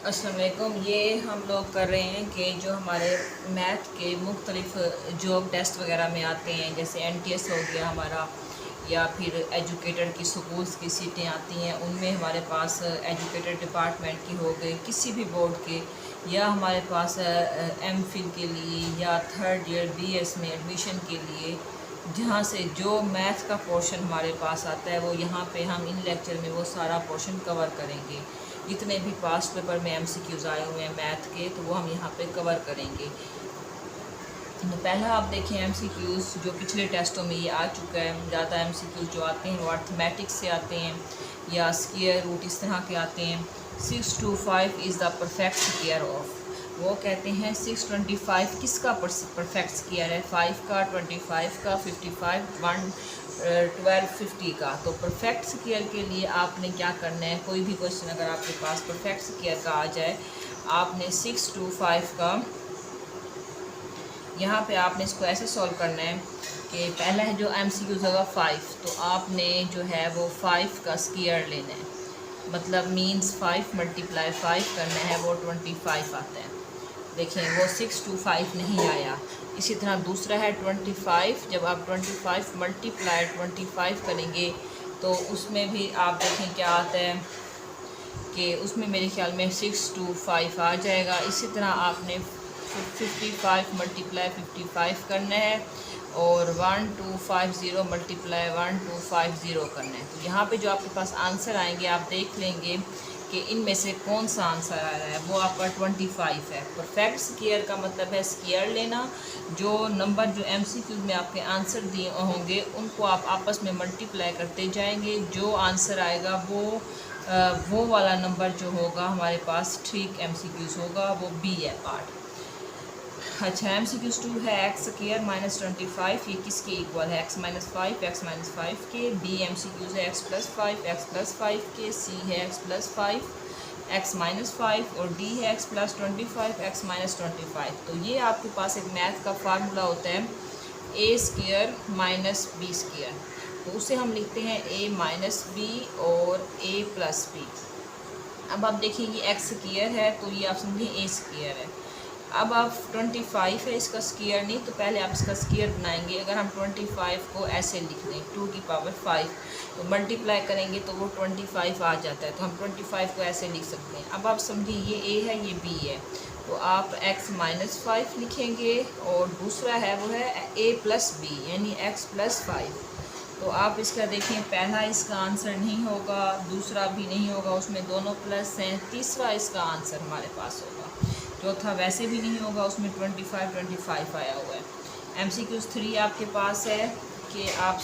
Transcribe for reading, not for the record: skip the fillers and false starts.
अस्सलाम वालेकुम। ये हम लोग कर रहे हैं कि जो हमारे मैथ के मुख्तलिफ जॉब टेस्ट वगैरह में आते हैं, जैसे NTS हो गया हमारा, या फिर एजुकेटर की स्कूल्स की सीटें आती हैं, उनमें हमारे पास एजुकेटर डिपार्टमेंट की हो गई किसी भी बोर्ड के, या हमारे पास MPhil के लिए या थर्ड ईयर BS में एडमिशन के लिए, जहाँ से जो मैथ का पोर्शन हमारे पास आता है वो यहाँ पे हम इन लेक्चर में वो सारा पोर्शन कवर करेंगे। जितने भी पास्ट पेपर में MCQs आए हुए हैं मैथ के, तो वो हम यहाँ पे कवर करेंगे। तो पहला आप देखें MCQs जो पिछले टेस्टों में ये आ चुका है। ज़्यादा MCQs जो आते हैं वो अर्थमेटिक्स से आते हैं या स्क्वायर रूट इस तरह के आते हैं। 6 to 5 is the perfect square of, वो कहते हैं 625 किसका परफेक्ट स्क्वायर है, 5 का, 25 का, 55, 12, 50 का। तो परफेक्ट स्क्वायर के लिए आपने क्या करना है, कोई भी क्वेश्चन अगर आपके पास परफेक्ट स्क्वायर का आ जाए, आपने 6 to 5 का यहाँ पे आपने इसको ऐसे सॉल्व करना है कि पहला है जो MCQs होगा 5, तो आपने जो है वो 5 का स्क्वायर लेना है, मतलब मीन्स 5 × 5 करना है, वो 25 आता है। देखें वो 6 to 5 नहीं आया। इसी तरह दूसरा है 25, जब आप 25 × 25 करेंगे तो उसमें भी आप देखें क्या आता है कि उसमें मेरे ख्याल में 6 to 5 आ जाएगा। इसी तरह आपने 55 × 55 करना है और 1250 × 1250 करना है। तो यहाँ पे जो आपके पास आंसर आएंगे आप देख लेंगे कि इनमें से कौन सा आंसर आ रहा है, वो आपका 25 है। परफेक्ट स्क्वायर का मतलब है स्क्वायर लेना, जो नंबर जो MCQ में आपके आंसर दिए होंगे उनको आप आपस में मल्टीप्लाई करते जाएंगे, जो आंसर आएगा वो वाला नंबर जो होगा हमारे पास ठीक MCQs होगा, वो B है पार्ट। अच्छा, MCQs 2 है x² - 25, ये किसके इक्वल है, x - 5, x - 5 के। B MCQs है x + 5, x + 5 के। C है x + 5, x - 5 और D है x + 25, x - 25। तो ये आपके पास एक मैथ का फार्मूला होता है A² - B², तो उसे हम लिखते हैं A - B और A + B। अब आप देखिए ये x² है तो ये आप समझें A² है। अब आप 25 है, इसका स्क्वायर नहीं, तो पहले आप इसका स्क्वायर बनाएंगे। अगर हम 25 को ऐसे लिख लें 2 की पावर 5, तो मल्टीप्लाई करेंगे तो वो 25 आ जाता है, तो हम 25 को ऐसे लिख सकते हैं। अब आप समझिए ये A है, ये B है, तो आप x - 5 लिखेंगे और दूसरा है वो है A + B यानी x + 5। तो आप इसका देखें, पहला इसका आंसर नहीं होगा, दूसरा भी नहीं होगा, उसमें दोनों प्लस हैं, तीसरा इसका आंसर हमारे पास होगा, चौथा वैसे भी नहीं होगा, उसमें 25 आया हुआ है। MCQs 3 आपके पास है कि आप